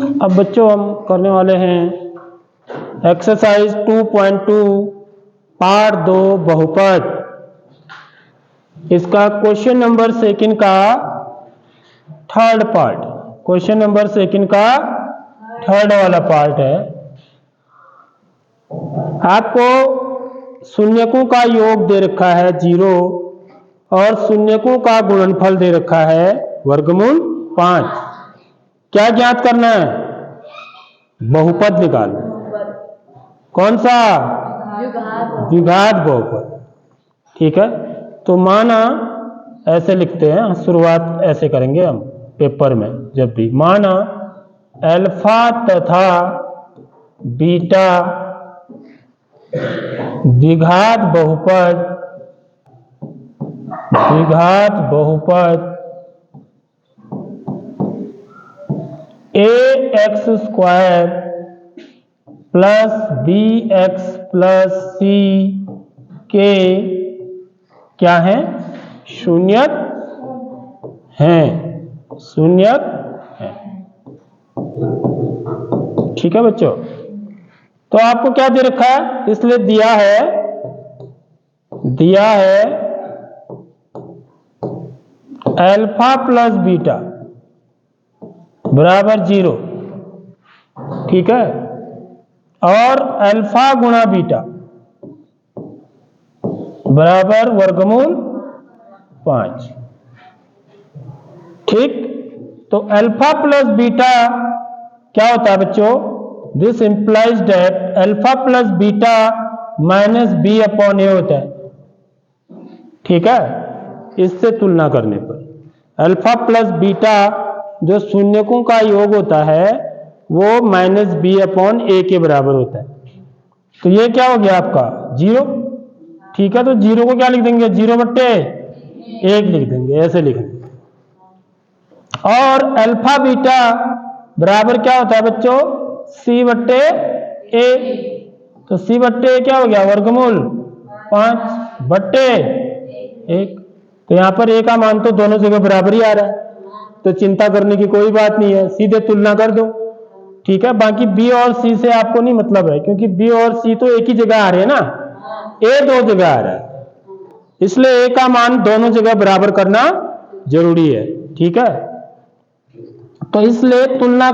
अब बच्चों हम करने वाले हैं एक्सरसाइज 2.2 पार्ट 2 बहुपद। इसका क्वेश्चन नंबर सेकंड का third part, question number second का थर्ड वाला पार्ट है। आपको शून्यकों का योग दे रखा है 0 और शून्यकों का गुणनफल दे रखा है वर्गमूल 5। क्या ज्ञात करना है? बहुपद निकालना। कौन सा? द्विघात बहुपद। ठीक है, तो माना ऐसे लिखते हैं, शुरुआत ऐसे करेंगे हम पेपर में जब भी। माना अल्फा तथा बीटा द्विघात बहुपद ax square plus bx plus c के क्या है? शून्यक हैं, शून्यक हैं। ठीक है बच्चों, तो आपको क्या दे रखा है? इसलिए दिया है अल्फा प्लस बीटा बराबर 0। ठीक है, और अल्फा गुणा बीटा बराबर वर्गमूल 5। ठीक, तो अल्फा प्लस बीटा क्या होता है बच्चों? This implies that alpha plus beta minus B upon A होता है। ठीक है, इससे तुलना करने पर अल्फा प्लस बीटा जो शून्यकों का योग होता है वो माइनस बी अपॉन ए के बराबर होता है। तो ये क्या हो गया आपका? 0। ठीक है, तो 0 को क्या लिख देंगे? 0/1 लिख देंगे, ऐसे लिखेंगे। और अल्फा बीटा बराबर क्या होता है बच्चों? c/a। तो c/a क्या हो गया? वर्गमूल 5/1। तो यहां पर a का मान तो दोनों जगह बराबर ही आ रहा है, तो चिंता करने की कोई बात नहीं है, सीधे तुलना कर दो। ठीक है, बाकी b और c से आपको नहीं मतलब है, क्योंकि b और c तो एक ही जगह आ रहे हैं ना, a दो जगह आ रहा है, इसलिए a का मान दोनों जगह बराबर करना जरूरी है। ठीक है, तो इसलिए तुलना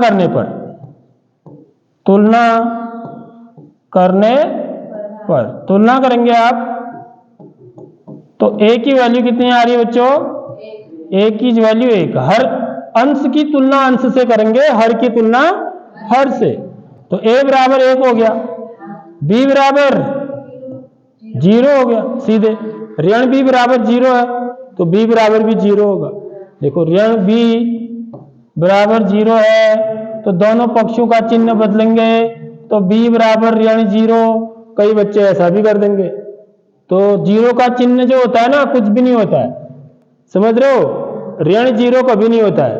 करेंगे आप, तो a की वैल्यू कितनी आ रही है बच्चों? a की वैल्यू 1। हर अंश की तुलना अंश से करेंगे, हर की तुलना हर से। तो a बराबर 1 हो गया, b बराबर 0 हो गया सीधे। ऋण b बराबर 0 है तो b बराबर भी 0 होगा। देखो, ऋण b बराबर 0 है तो दोनों पक्षों का चिन्ह बदलेंगे, तो b बराबर ऋण 0। कई बच्चे ऐसा भी कर देंगे। तो 0 का चिन्ह जो होता है ना, कुछ भी नहीं होता है, समझ रहे हो? ऋण 0 कभी नहीं होता है,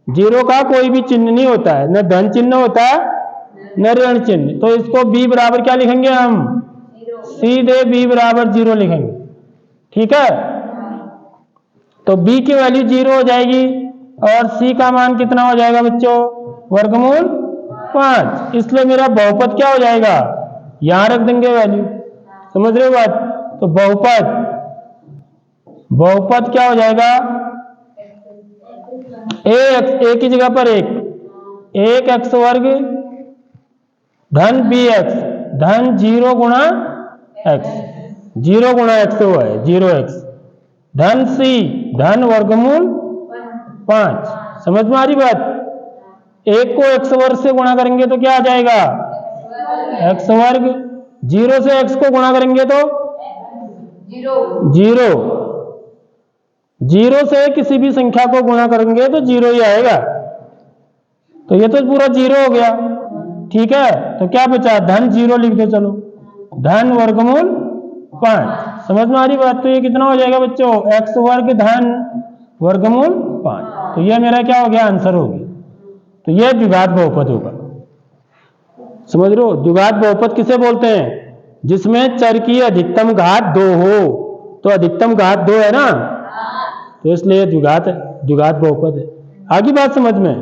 0 का कोई भी चिन्ह नहीं होता है, न धन चिन्ह होता है न ऋण चिन्ह। तो इसको b बराबर क्या लिखेंगे हम? सीधे b बराबर 0 लिखेंगे। ठीक है, तो b की वैल्यू 0 हो जाएगी और c का मान कितना हो जाएगा बच्चों? वर्गमूल 5। इसलिए मेरा बहुपद क्या हो जाएगा? यहां रख देंगे वैल्यू, समझ रहे हो बात? तो बहुपद क्या हो जाएगा? a की जगह पर 1 x वर्ग धन bx धन 0 गुणा x, 0 गुणा x हुआ है 0x, धन c धन वर्गमूल 5। समझ में आ रही बात? 1 को x वर्ग से गुणा करेंगे तो क्या आ जाएगा? x वर्ग। 0 से x को गुणा करेंगे तो 0। 0 से किसी भी संख्या को गुणा करेंगे तो 0 ही आएगा। तो ये तो पूरा 0 हो गया। ठीक है, तो क्या बचा? धन 0 लिख दो, चलो, धन वर्गमूल 5। समझ में आ रही बात? तो ये कितना हो जाएगा बच्चों? x वर्ग धन वर्गमूल 5। तो ये मेरा क्या हो गया? आंसर हो गया। तो ये द्विघात बहुपद होगा। समझ रहे हो? द्विघात बहुपद किसे बोलते हैं? जिसमें चर की अधिकतम घात 2 हो। तो अधिकतम घात 2 है ना, तो इसलिए द्विघात बहुपद है। आगे बात समझ में?